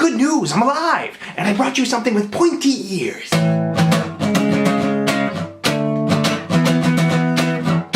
Good news, I'm alive! And I brought you something with pointy ears.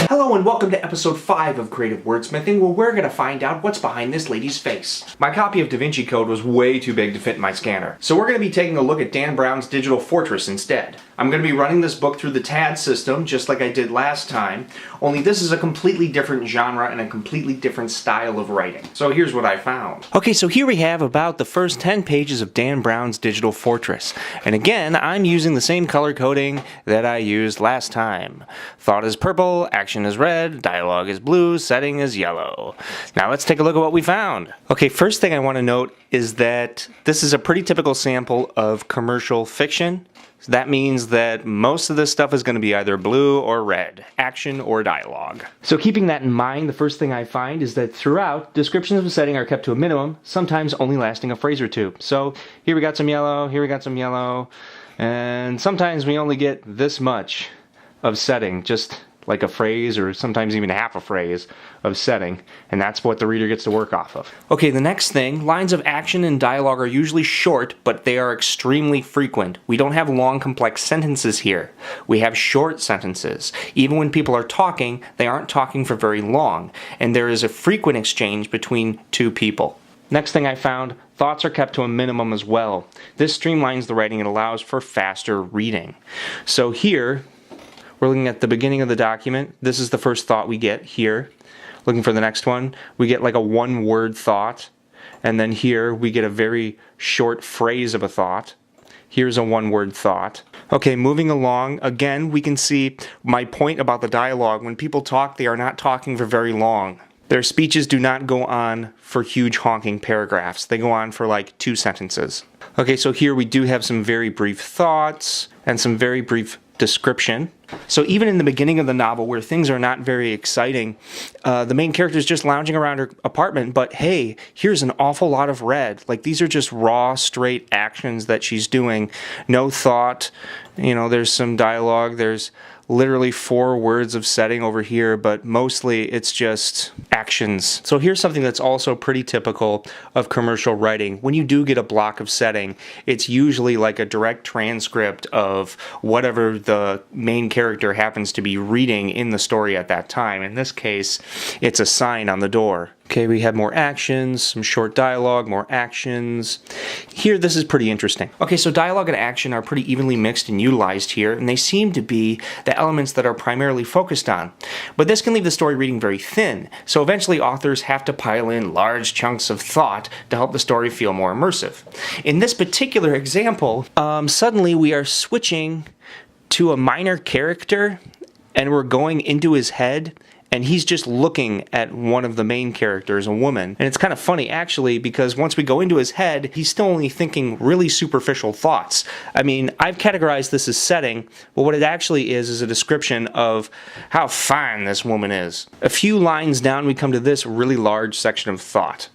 Hello and welcome to episode 5 of Creative Wordsmithing, where we're going to find out what's behind this lady's face. My copy of DaVinci Code was way too big to fit in my scanner, so we're going to be taking a look at Dan Brown's Digital Fortress instead. I'm going to be running this book through the TAD system, just like I did last time, only this is a completely different genre and a completely different style of writing. So here's what I found. Okay, so here we have about the first 10 pages of Dan Brown's Digital Fortress. And again, I'm using the same color coding that I used last time. Thought is purple, action is red, dialogue is blue, setting is yellow. Now let's take a look at what we found. Okay, first thing I want to note is that this is a pretty typical sample of commercial fiction. So that means that most of this stuff is going to be either blue or red, action or dialogue. So keeping that in mind, the first thing I find is that throughout, descriptions of the setting are kept to a minimum, sometimes only lasting a phrase or two. So here we got some yellow, here we got some yellow, and sometimes we only get this much of setting, just like a phrase or sometimes even half a phrase of setting, and that's what the reader gets to work off of. Okay, the next thing, lines of action and dialogue are usually short, but they are extremely frequent. We don't have long, complex sentences here. We have short sentences. Even when people are talking, they aren't talking for very long, and there is a frequent exchange between two people. Next thing I found, thoughts are kept to a minimum as well. This streamlines the writing and allows for faster reading. So here, we're looking at the beginning of the document. This is the first thought we get here. Looking for the next one, we get like a one-word thought. And then here, we get a very short phrase of a thought. Here's a one-word thought. Okay, moving along, again, we can see my point about the dialogue. When people talk, they are not talking for very long. Their speeches do not go on for huge honking paragraphs. They go on for like 2 sentences. Okay, so here we do have some very brief thoughts and some very brief description. So even in the beginning of the novel, where things are not very exciting, the main character is just lounging around her apartment, but hey, here's an awful lot of red. Like, these are just raw, straight actions that she's doing. No thought, there's some dialogue, there's literally 4 words of setting over here, but mostly it's just actions. So here's something that's also pretty typical of commercial writing. When you do get a block of setting, it's usually like a direct transcript of whatever the main character happens to be reading in the story at that time. In this case, it's a sign on the door. Okay, we have more actions, some short dialogue, more actions. Here, this is pretty interesting. Okay, so dialogue and action are pretty evenly mixed and utilized here, and they seem to be the elements that are primarily focused on. But this can leave the story reading very thin, so eventually authors have to pile in large chunks of thought to help the story feel more immersive. In this particular example, suddenly we are switching to a minor character, and we're going into his head, and he's just looking at one of the main characters, a woman. And it's kind of funny, actually, because once we go into his head, he's still only thinking really superficial thoughts. I mean, I've categorized this as setting, but what it actually is a description of how fine this woman is. A few lines down, we come to this really large section of thought.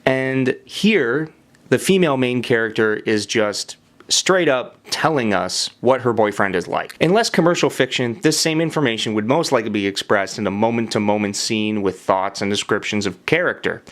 And here, the female main character is just straight up telling us what her boyfriend is like. In less commercial fiction, this same information would most likely be expressed in a moment-to-moment scene with thoughts and descriptions of character.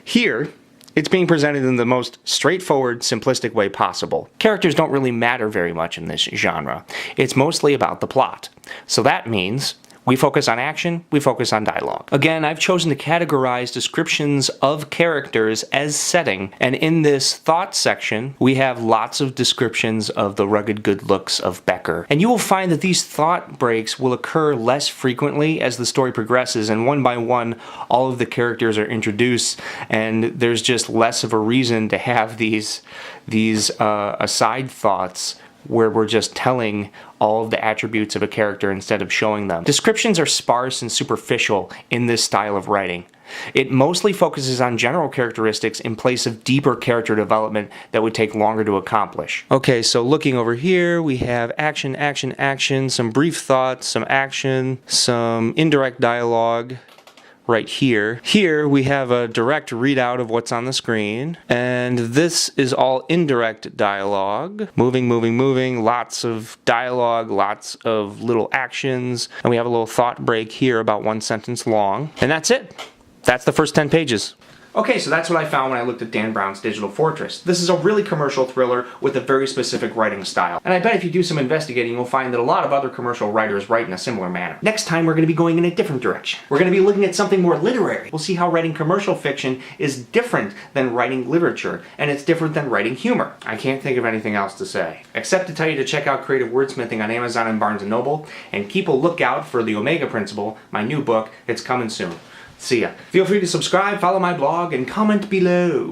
Here, it's being presented in the most straightforward, simplistic way possible. Characters don't really matter very much in this genre. It's mostly about the plot. So that means we focus on action, we focus on dialogue. Again, I've chosen to categorize descriptions of characters as setting, and in this thought section, we have lots of descriptions of the rugged good looks of Becker. And you will find that these thought breaks will occur less frequently as the story progresses, and one by one, all of the characters are introduced, and there's just less of a reason to have these aside thoughts where we're just telling all of the attributes of a character instead of showing them. Descriptions are sparse and superficial in this style of writing. It mostly focuses on general characteristics in place of deeper character development that would take longer to accomplish. Okay, so looking over here, we have action, action, action, some brief thoughts, some action, some indirect dialogue. Right here. Here we have a direct readout of what's on the screen, and this is all indirect dialogue. Moving, moving, moving, lots of dialogue, lots of little actions, and we have a little thought break here about 1 sentence long. And that's it. That's the first 10 pages. Okay, so that's what I found when I looked at Dan Brown's Digital Fortress. This is a really commercial thriller with a very specific writing style. And I bet if you do some investigating, you'll find that a lot of other commercial writers write in a similar manner. Next time, we're going to be going in a different direction. We're going to be looking at something more literary. We'll see how writing commercial fiction is different than writing literature, and it's different than writing humor. I can't think of anything else to say, except to tell you to check out Creative Wordsmithing on Amazon and Barnes & Noble, and keep a lookout for The Omega Principle, my new book. It's coming soon. See ya. Feel free to subscribe, follow my blog, and comment below.